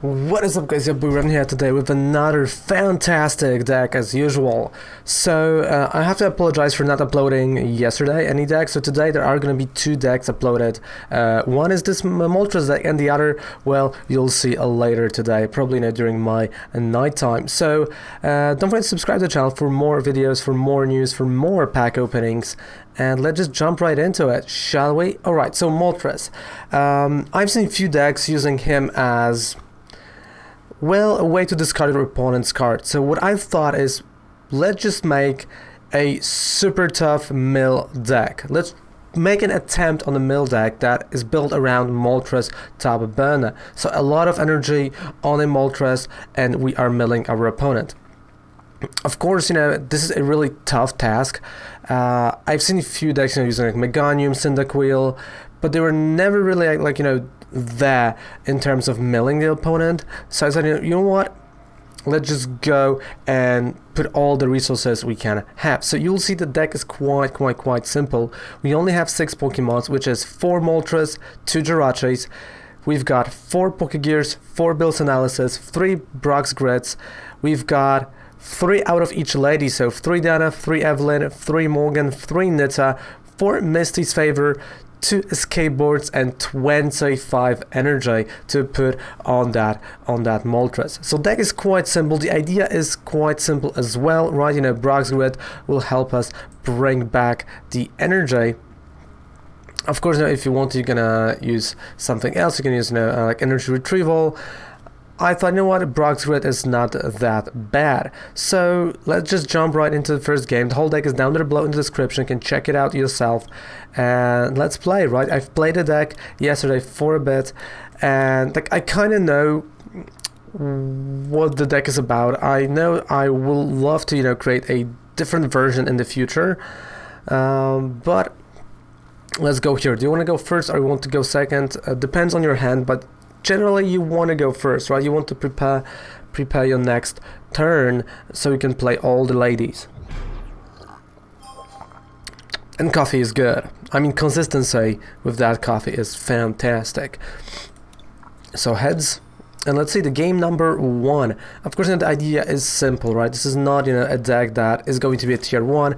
What is up, guys? Your boy Ren here today with another fantastic deck as usual. So I have to apologize for not uploading yesterday any deck. So today there are going to be two decks uploaded. One is this Moltres deck and the other, well, you'll see later today, probably during my nighttime. So don't forget to subscribe to the channel for more videos, for more news, for more pack openings. And let's just jump right into it, shall we? Alright, so Moltres. I've seen a few decks using him as, well, a way to discard your opponent's card. So what I thought is, let's just make a super tough mill deck. Let's make an attempt on a mill deck that is built around Moltres TEU. So a lot of energy on a Moltres, and we are milling our opponent. Of course, this is a really tough task. I've seen a few decks using like Meganium, Cyndaquil, but they were never really like there in terms of milling the opponent. So I said, you know what? Let's just go and put all the resources we can have. So you'll see the deck is quite simple. We only have 6 Pokemons, which is 4 Moltres, 2 Jirachis. We've got 4 Pokégears, 4 Bill's Analysis, 3 Brock's Grits. We've got 3 out of each lady, so 3 Dana, 3 Evelyn, 3 Morgan, 3 Nita, 4 Misty's Favor, 2 Escape Boards, and 25 energy to put on that Moltres. So deck is quite simple. The idea is quite simple as well, right? Brock's Grid will help us bring back the energy. Of course, if you want, you're gonna use something else. You can use like energy retrieval. I thought, you know what, Brock's Grid is not that bad. So let's just jump right into the first game. The whole deck is down there below in the description. You can check it out yourself. And let's play, right? I've played the deck yesterday for a bit. And like I kind of know what the deck is about. I know I will love to, create a different version in the future. But let's go here. Do you want to go first or you want to go second? Depends on your hand, but generally you want to go first, right? You want to prepare your next turn so you can play all the ladies. And coffee is good. I mean, consistency with that coffee is fantastic. So heads, and let's see the game number 1. Of course, the idea is simple, right? This is not a deck that is going to be a tier 1.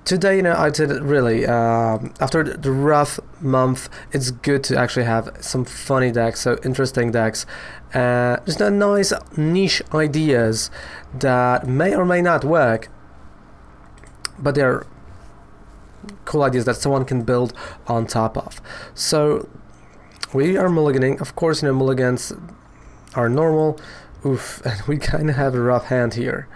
Today, I did it really, after the rough month, it's good to actually have some funny decks, so interesting decks, just nice niche ideas that may or may not work, but they're cool ideas that someone can build on top of. So, we are mulliganing. Of course, mulligans are normal. Oof, and we kind of have a rough hand here.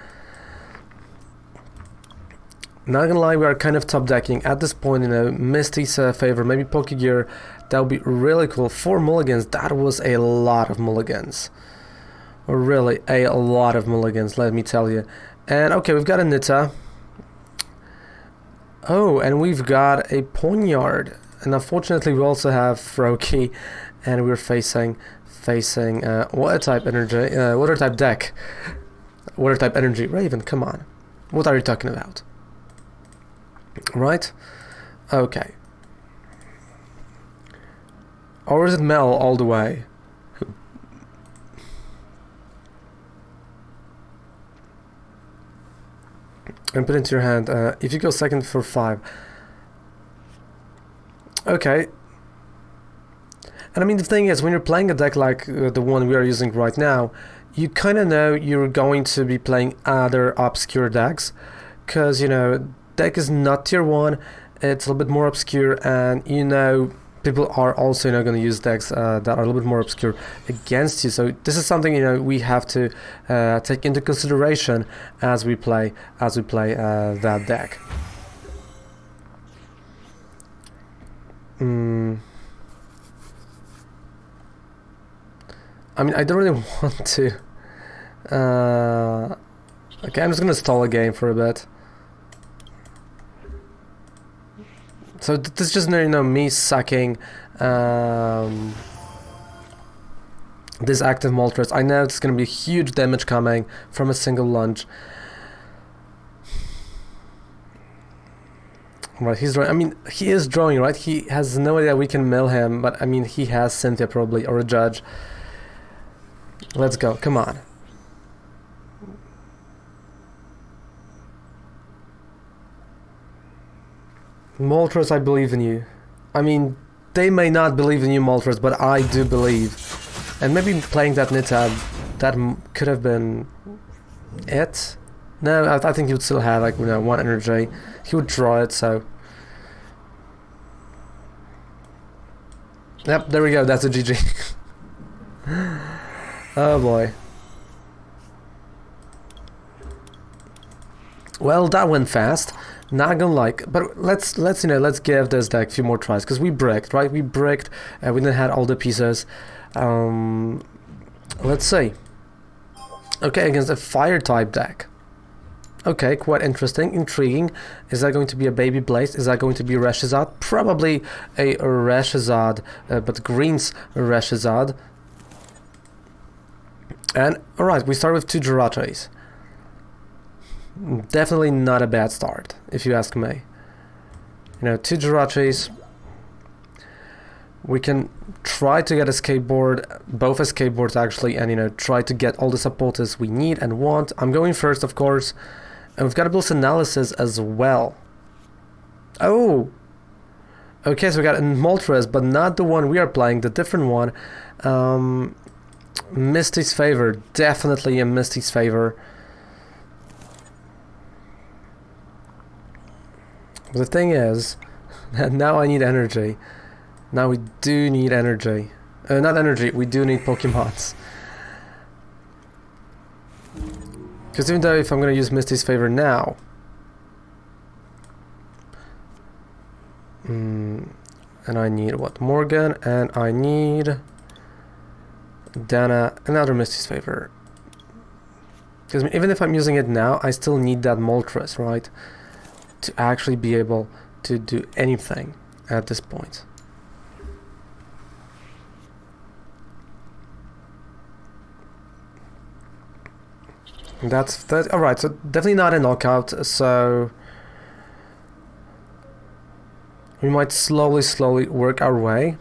Not gonna lie, we are kind of top decking at this point. Misty's Favor, maybe Pokégear. That would be really cool. 4 mulligans. That was a lot of mulligans. Really, a lot of mulligans. Let me tell you. And okay, we've got a Nita. Oh, and we've got a Ponyard. And unfortunately, we also have Froakie, and we're facing water type energy, water type deck, water type energy. Raven, come on. What are you talking about? Right? Okay. Or is it Mel all the way? And put it into your hand. If you go second for 5. Okay. And I mean, the thing is, when you're playing a deck like the one we are using right now, you kind of know you're going to be playing other obscure decks. Because, deck is not tier 1, it's a little bit more obscure, and people are also going to use decks that are a little bit more obscure against you. So this is something we have to take into consideration as we play that deck. I mean, I don't really want to. Okay, I'm just gonna stall a game for a bit. So this is just me sucking this active Moltres. I know it's gonna be huge damage coming from a single lunge. Right, he's drawing. I mean, he is drawing, right? He has no idea we can mill him, but I mean, he has Cynthia probably, or a Judge. Let's go, come on. Moltres, I believe in you. I mean, they may not believe in you, Moltres, but I do believe. And maybe playing that Nita, that could have been it. No, I think he would still have, like, you know, 1 energy. He would draw it, so... Yep, there we go, that's a GG. Oh boy. Well, that went fast. Not gonna like, but let's you know, let's give this deck a few more tries, because we bricked, right? We bricked, we didn't have all the pieces. Let's see. Okay, against a fire type deck. Okay, quite interesting, intriguing. Is that going to be a Baby Blaze? Is that going to be Reshizard? Probably a Reshizard, but green's Reshizard. And alright, we start with 2 Jirachis. Definitely not a bad start, if you ask me. You know, 2 Jirachis. We can try to get Escape Board, both Escape Boards actually, and you know, try to get all the supporters we need and want. I'm going first, of course, and we've got a Bull's Analysis as well. Oh! Okay, so we got a Moltres, but not the one we are playing, the different one. Misty's Favor, definitely a Misty's Favor. The thing is, now I need energy. Now we do need energy. Not energy, we do need Pokemons. Because even though if I'm going to use Misty's Favor now... and I need what? Morgan, and I need... Dana, another Misty's Favor. Because even if I'm using it now, I still need that Moltres, right? To actually be able to do anything at this point. That's that. All right, so definitely not a knockout. So we might slowly work our way.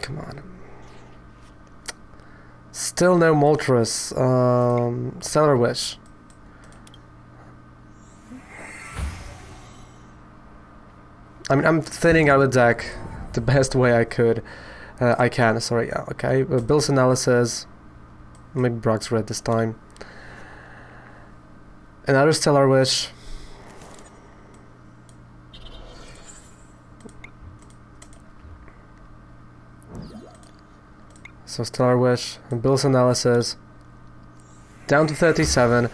Come on. Still no Moltres. Stellar Wish. I mean, I'm thinning out the deck the best way I could. I can, sorry, yeah, okay. Bull's Analysis. Maybe Brock's Red this time. Another Stellar Wish. So Stellar Wish, Bull's Analysis. Down to 37.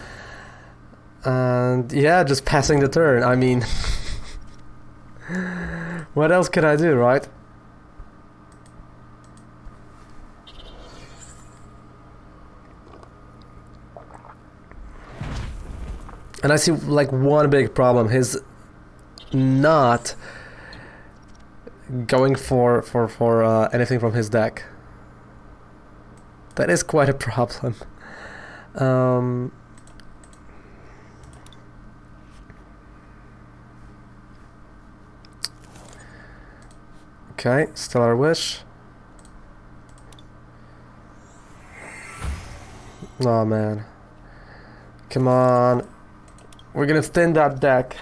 And yeah, just passing the turn. I mean... what else could I do, right? And I see like one big problem, he's not going for anything from his deck. That is quite a problem. Okay, Stellar Wish. Oh man. Come on. We're gonna thin that deck.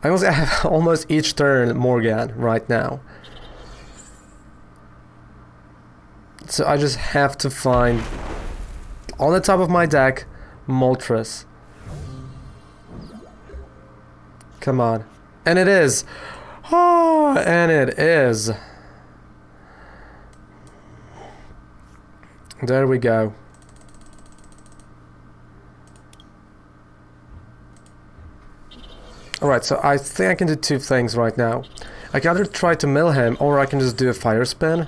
I have almost each turn Morgan right now. So I just have to find on the top of my deck Moltres. Come on. And it is. Oh, and it is. There we go. Alright, so I think I can do 2 things right now. I can either try to mill him, or I can just do a Fire Spin.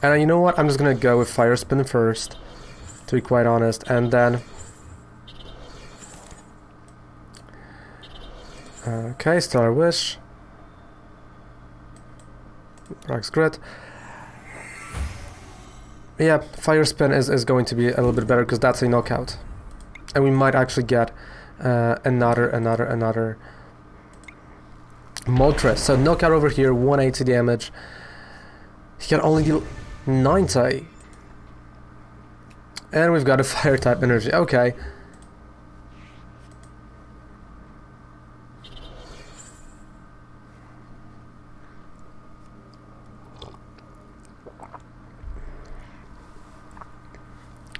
And you know what? I'm just gonna go with Fire Spin first, to be quite honest, and then... Okay, Stellar Wish. Brock's Grit. Yeah, Fire Spin is going to be a little bit better, because that's a knockout. And we might actually get another Moltres, so knockout over here, 180 damage. He can only deal 90. And we've got a fire type energy, okay.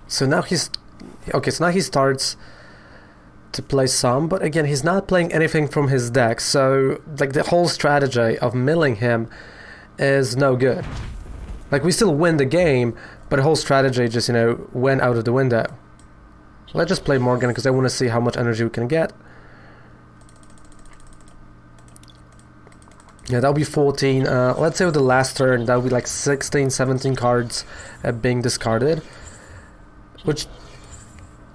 So now he's... Okay, so now he starts to play some, but again, he's not playing anything from his deck, so like the whole strategy of milling him is no good. Like, we still win the game, but the whole strategy just, you know, went out of the window. Let's just play Morgan, because I want to see how much energy we can get. Yeah, that'll be 14. Let's say with the last turn, that'll be like 16, 17 cards being discarded. Which,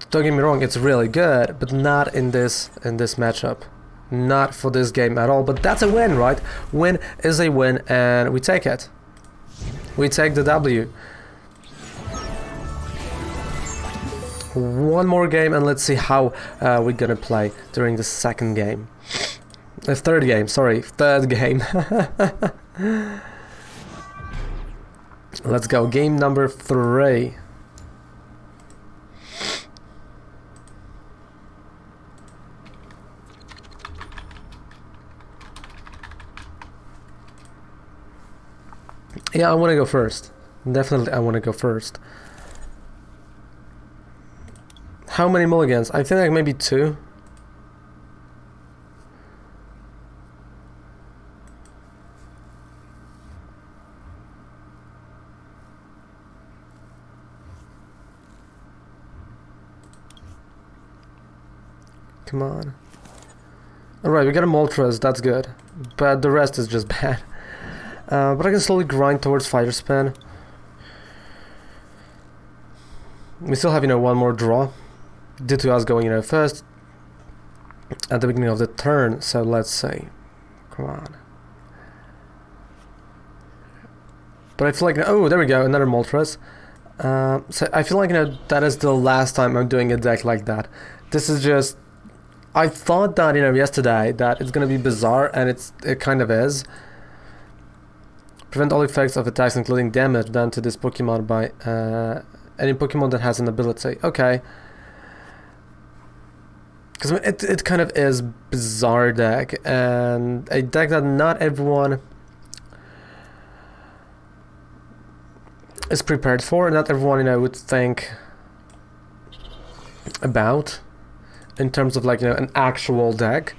don't get me wrong, it's really good, but not in this matchup. Not for this game at all, but that's a win, right? Win is a win, and we take it. We take the W. One more game, and let's see how we're gonna play during the second game. Third game, sorry, third game. Let's go, game number 3. Yeah, I want to go first. Definitely, I want to go first. How many mulligans? I think like maybe 2. Come on. Alright, we got a Moltres, that's good. But the rest is just bad. But I can slowly grind towards Fire Spin. We still have, you know, one more draw. Due to us going, you know, first at the beginning of the turn. So let's say, come on. But I feel like, oh, there we go, another Moltres. So I feel like, you know, that is the last time I'm doing a deck like that. This is just, I thought that, you know, yesterday that it's gonna be bizarre, and it kind of is. Prevent all effects of attacks, including damage done to this Pokemon by any Pokemon that has an ability. Okay. Because I mean, it kind of is bizarre deck, and a deck that not everyone is prepared for, and not everyone, you know, would think about in terms of, like, you know, an actual deck.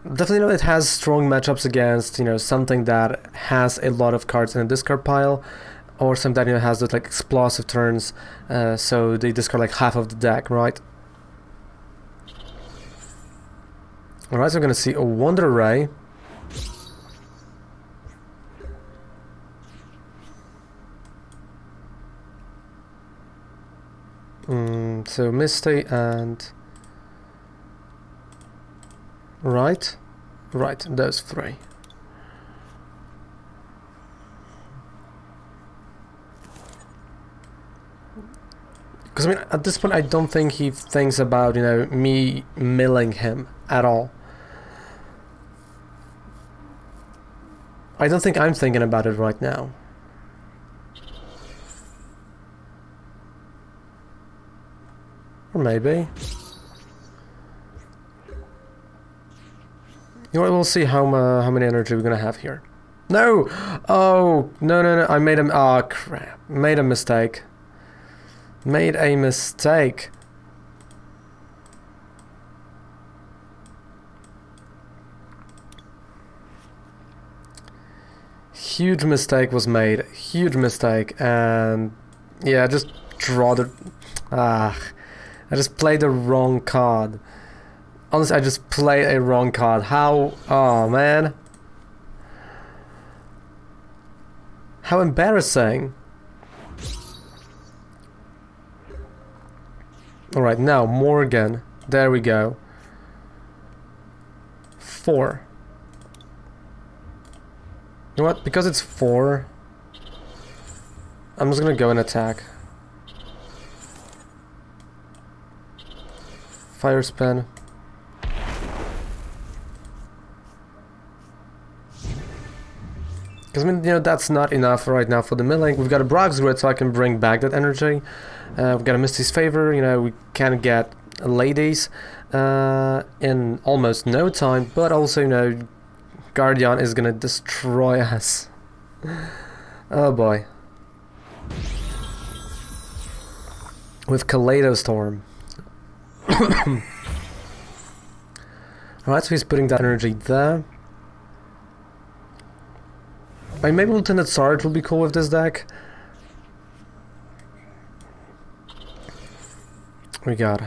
Definitely, you know, it has strong matchups against, you know, something that has a lot of cards in a discard pile, or something that, you know, has those like explosive turns, so they discard like half of the deck, right? Alright, so we're gonna see a Wonder Ray. So Misty and... Right, those 3. Because I mean, at this point, I don't think he thinks about, you know, me milling him at all. I don't think I'm thinking about it right now. Or maybe. You know what, we'll see how many energy we're gonna have here. No! Oh, no, I made a... Oh, crap. Made a mistake. Made a mistake. Huge mistake was made. Huge mistake. And... yeah, just draw the... I just played the wrong card. Honestly, I just played a wrong card. How? Oh, man. How embarrassing. Alright, now Morgan. There we go. 4. You know what? Because it's 4, I'm just gonna go and attack. Fire Spin. Because, I mean, you know, that's not enough right now for the milling. We've got a Brock's Grid, so I can bring back that energy. We've got a Misty's Favor, you know, we can get Ladies in almost no time, but also, you know, Guardian is gonna destroy us. Oh boy. With Kaleido Storm. Alright, so he's putting that energy there. Like, maybe Lieutenant Sarge will be cool with this deck. We got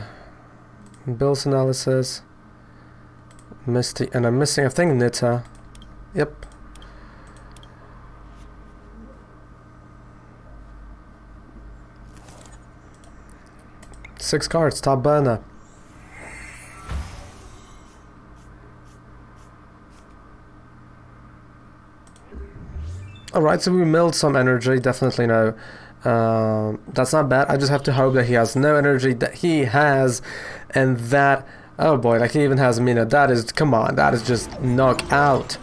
Bill's Analysis, Misty, and I'm missing, I think, Nita. Yep. Six cards, top burner. Alright, so we milled some energy, definitely no. That's not bad. I just have to hope that he has no energy that he has, and that, oh boy, like he even has Mina. That is, come on, that is just knock out.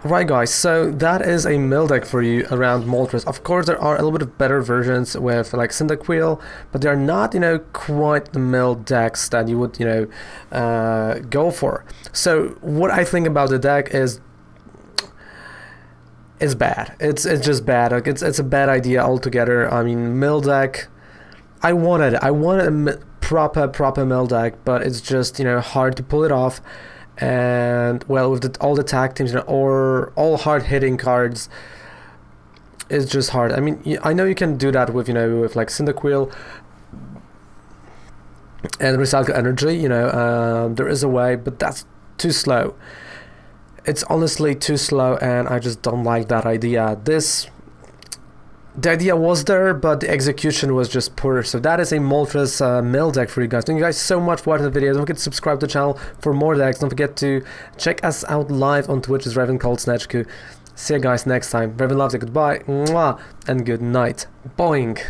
Right, guys, so that is a mill deck for you around Moltres. Of course, there are a little bit of better versions with like Cyndaquil, but they're not, you know, quite the mill decks that you would, you know, go for. So what I think about the deck is, it's bad. It's just bad. Like it's a bad idea altogether. I mean, mill deck. I wanted a proper mill deck, but it's just, you know, hard to pull it off. And well, with all the tag teams, you know, or all hard hitting cards, it's just hard. I mean, I know you can do that with, you know, with like Cyndaquil and Recycle Energy. You know, there is a way, but that's too slow. It's honestly too slow, and I just don't like that idea. The idea was there, but the execution was just poor. So that is a Moltres mill deck for you guys. Thank you guys so much for watching the video. Don't forget to subscribe to the channel for more decks. Don't forget to check us out live on Twitch. It's Raven called Snatchku. See you guys next time. Raven loves you. Goodbye. Mwah, and good night. Boing.